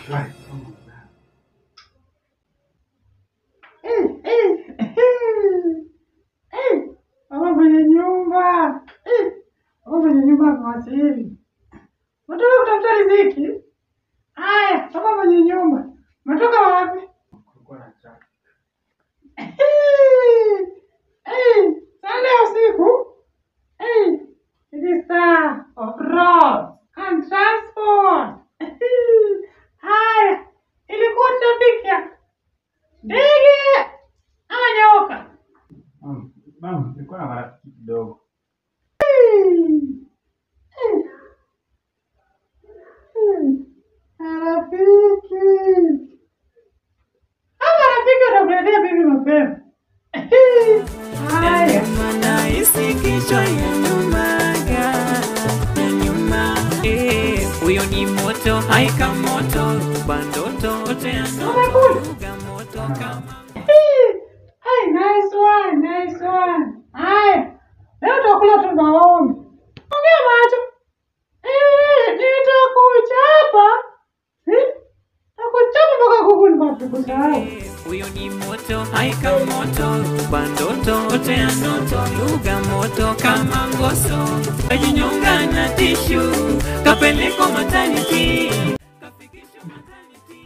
Right. Mama mwenye nyumba. Mama mwenye nyumba amewasili. Unataka kutafuta riziki? Haya, mama mwenye nyumba. Umetoka wapi? Kulikuwa na traffic. Saa leo usiku. It is time of road and transport. Haya, ilikuwa traffic ya ndege ama nyoka? Mama, nilikuwa na marafiki kidogo. Marafiki. Marafiki wanakuletea bibi mapema. Haya. Nahisi kichwa ya nyuma, huyo ni moto, haika moto, bandoto, teanoga moto kama. Nice one. Haya, leo tutakula tu maombi. Ongea macho. Nitakuchapa. Nitakuchapa mpaka kukuni mafukusahau. Huyo ni moto, haika moto, bandoto, teanoto, lugha moto kama ngoso. Kajinyonga na tishu, kapeleko maternity. Kafikisho maternity.